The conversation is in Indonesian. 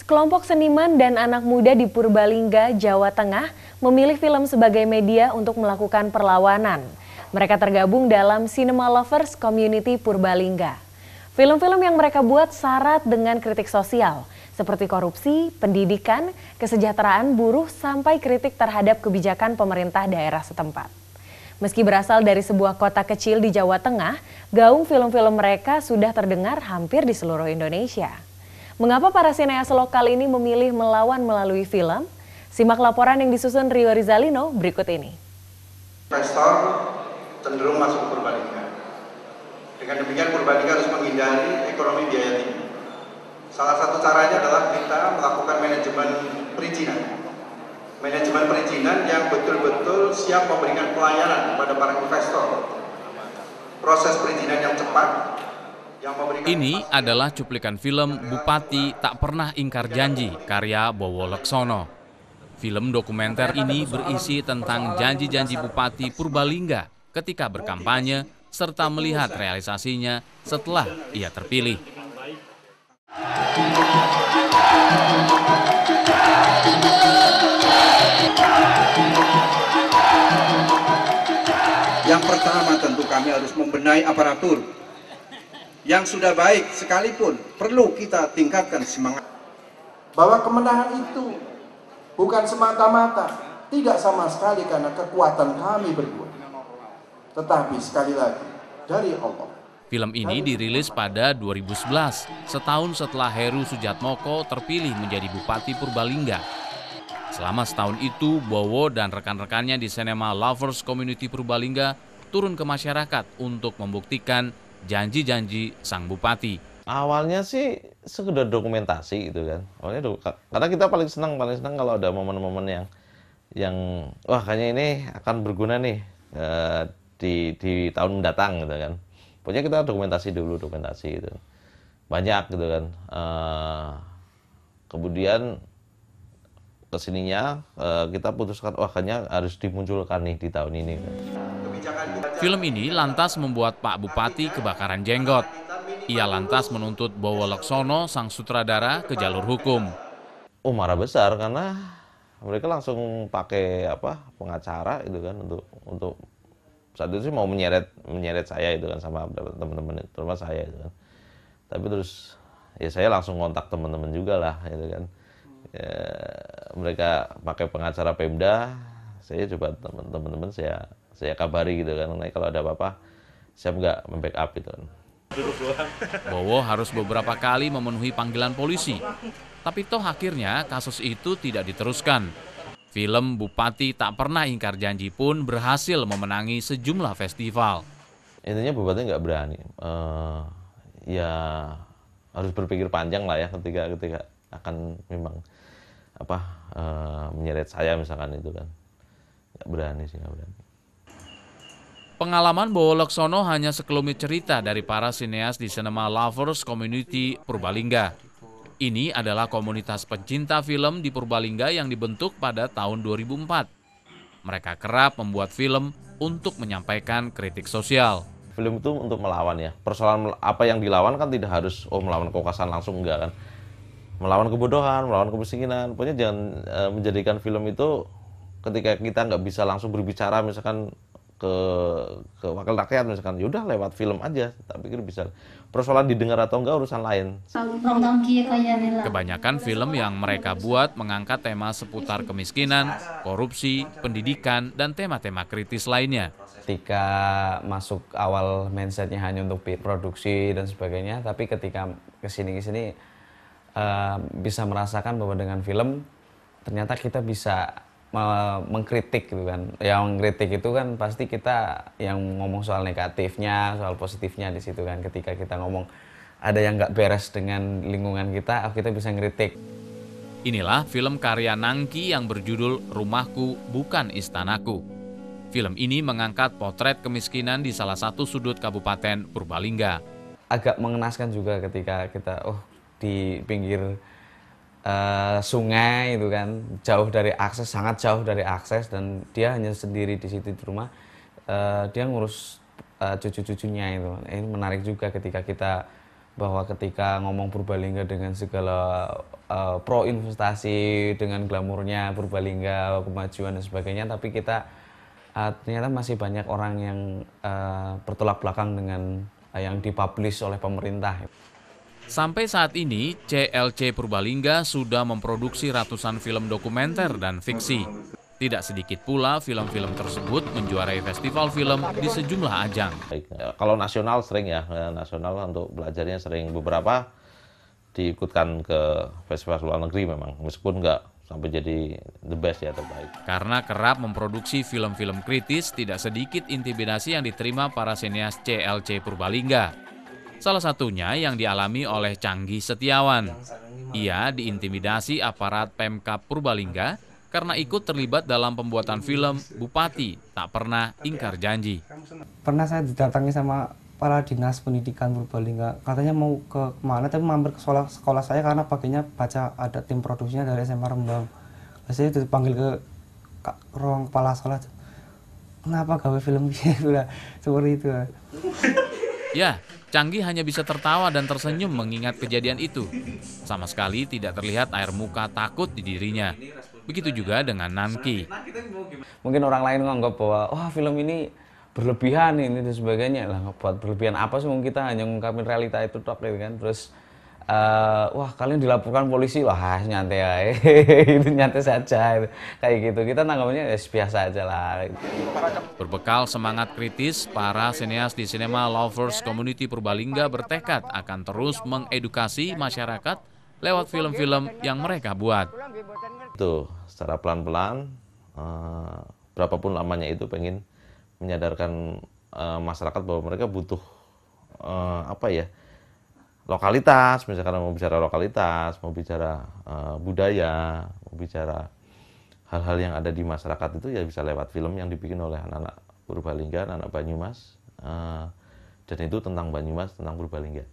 Kelompok seniman dan anak muda di Purbalingga, Jawa Tengah memilih film sebagai media untuk melakukan perlawanan. Mereka tergabung dalam Cinema Lovers Community Purbalingga. Film-film yang mereka buat syarat dengan kritik sosial, seperti korupsi, pendidikan, kesejahteraan buruh, sampai kritik terhadap kebijakan pemerintah daerah setempat. Meski berasal dari sebuah kota kecil di Jawa Tengah, gaung film-film mereka sudah terdengar hampir di seluruh Indonesia. Mengapa para sineas lokal ini memilih melawan melalui film? Simak laporan yang disusun Rio Rizalino berikut ini. Investor cenderung masuk ke Purbalingga. Dengan demikian Purbalingga harus menghindari ekonomi biaya tinggi. Salah satu caranya adalah kita melakukan manajemen perizinan. Manajemen perizinan yang betul-betul siap memberikan pelayanan kepada para investor. Proses perizinan yang cepat. Ini adalah cuplikan film Bupati Tak Pernah Ingkar Janji karya Bowo Leksono. Film dokumenter ini berisi tentang janji-janji Bupati Purbalingga ketika berkampanye serta melihat realisasinya setelah ia terpilih. Yang pertama tentu kami harus membenahi aparatur. Yang sudah baik sekalipun perlu kita tingkatkan semangat. Bahwa kemenangan itu bukan semata-mata, tidak sama sekali karena kekuatan kami berdua. Tetapi sekali lagi, dari Allah. Film ini dirilis pada 2011, setahun setelah Heru Sujatmoko terpilih menjadi Bupati Purbalingga. Selama setahun itu, Bowo dan rekan-rekannya di Cinema Lovers Community Purbalingga turun ke masyarakat untuk membuktikan janji-janji sang bupati. Awalnya sih sekedar dokumentasi gitu kan. Awalnya karena kita paling senang kalau ada momen-momen yang wah kayaknya ini akan berguna nih di tahun mendatang gitu kan. Pokoknya kita dokumentasi gitu. Banyak gitu kan. Kemudian kesininya kita putuskan wah kayaknya harus dimunculkan nih di tahun ini. Film ini lantas membuat Pak Bupati kebakaran jenggot. Ia lantas menuntut Bowo Leksono, sang sutradara, ke jalur hukum. Oh marah besar karena mereka langsung pakai pengacara itu kan untuk saat itu sih mau menyeret saya itu kan sama teman-teman terutama saya itu kan. Tapi terus ya saya langsung kontak teman-teman juga lah itu kan. Ya, mereka pakai pengacara Pemda, saya coba teman-teman saya kabari gitu kan, kalau ada apa-apa siap nggak membackup gitu kan. Bowo harus beberapa kali memenuhi panggilan polisi, tapi toh akhirnya kasus itu tidak diteruskan. Film Bupati Tak Pernah Ingkar Janji pun berhasil memenangi sejumlah festival. Intinya Bupati nggak berani, ya harus berpikir panjang lah ya ketika akan memang menyeret saya misalkan itu kan. Nggak berani. Pengalaman Bowo Leksono hanya sekelumit cerita dari para sineas di Cinema Lovers Community Purbalingga. Ini adalah komunitas pencinta film di Purbalingga yang dibentuk pada tahun 2004. Mereka kerap membuat film untuk menyampaikan kritik sosial. Film itu untuk melawan ya. Persoalan apa yang dilawan kan tidak harus melawan kekuasaan langsung, enggak kan. Melawan kebodohan, melawan kemiskinan. Pokoknya jangan menjadikan film itu ketika kita nggak bisa langsung berbicara misalkan ke wakil rakyat misalkan, yaudah lewat film aja. Tapi kita bisa persoalan didengar atau enggak urusan lain. Kebanyakan film yang mereka buat mengangkat tema seputar kemiskinan, korupsi, pendidikan, dan tema-tema kritis lainnya. Ketika masuk awal mindsetnya hanya untuk produksi dan sebagainya, tapi ketika kesini bisa merasakan bahwa dengan film ternyata kita bisa mengkritik gitu kan. Yang mengkritik itu kan pasti kita yang ngomong soal negatifnya, soal positifnya di situ kan. Ketika kita ngomong ada yang nggak beres dengan lingkungan kita bisa ngeritik. Inilah film karya Nangki yang berjudul Rumahku Bukan Istanaku. Film ini mengangkat potret kemiskinan di salah satu sudut Kabupaten Purbalingga. Agak mengenaskan juga ketika kita di pinggir sungai itu kan, sangat jauh dari akses, dan dia hanya sendiri di situ di rumah. Dia ngurus cucu-cucunya itu. Ini menarik juga ketika kita bahwa ketika ngomong Purbalingga dengan segala pro investasi, dengan glamurnya Purbalingga, kemajuan dan sebagainya, tapi kita ternyata masih banyak orang yang bertolak belakang dengan yang dipublish oleh pemerintah. Sampai saat ini, CLC Purbalingga sudah memproduksi ratusan film dokumenter dan fiksi. Tidak sedikit pula film-film tersebut menjuarai festival film di sejumlah ajang. Kalau nasional sering ya, nasional untuk belajarnya sering, beberapa diikutkan ke festival luar negeri memang, meskipun nggak sampai jadi the best ya, terbaik. Karena kerap memproduksi film-film kritis, tidak sedikit intimidasi yang diterima para sinias CLC Purbalingga. Salah satunya yang dialami oleh Canggi Setiawan. Ia diintimidasi aparat Pemkab Purbalingga karena ikut terlibat dalam pembuatan film Bupati Tak Pernah Ingkar Janji. Pernah saya didatangi sama para dinas pendidikan Purbalingga, katanya mau ke mana, tapi mampir ke sekolah saya karena paginya baca ada tim produksinya dari SMA Rembang. Saya dipanggil ke ruang kepala sekolah, kenapa gawe film gitu lah, seperti itu. Ya, Canggi hanya bisa tertawa dan tersenyum mengingat kejadian itu. Sama sekali tidak terlihat air muka takut di dirinya. Begitu juga dengan Nanki. Mungkin orang lain menganggap bahwa wah film ini berlebihan ini dan sebagainya. Lah buat berlebihan apa sih, kita hanya mengungkapin realita itu tok gitu kan. Terus wah kalian dilaporkan polisi, wah nyantai aja. Itu nyantai saja kayak gitu. Kita nanggapnya ya biasa aja lah. Berbekal semangat kritis, para sineas di Cinema Lovers Community Purbalingga bertekad akan terus mengedukasi masyarakat lewat film-film yang mereka buat. Itu secara pelan-pelan, berapapun lamanya itu pengen menyadarkan masyarakat bahwa mereka butuh lokalitas. Misalkan mau bicara lokalitas, mau bicara budaya, mau bicara hal-hal yang ada di masyarakat itu ya bisa lewat film yang dibikin oleh anak-anak Purbalingga, anak-anak Banyumas, dan itu tentang Banyumas, tentang Purbalingga.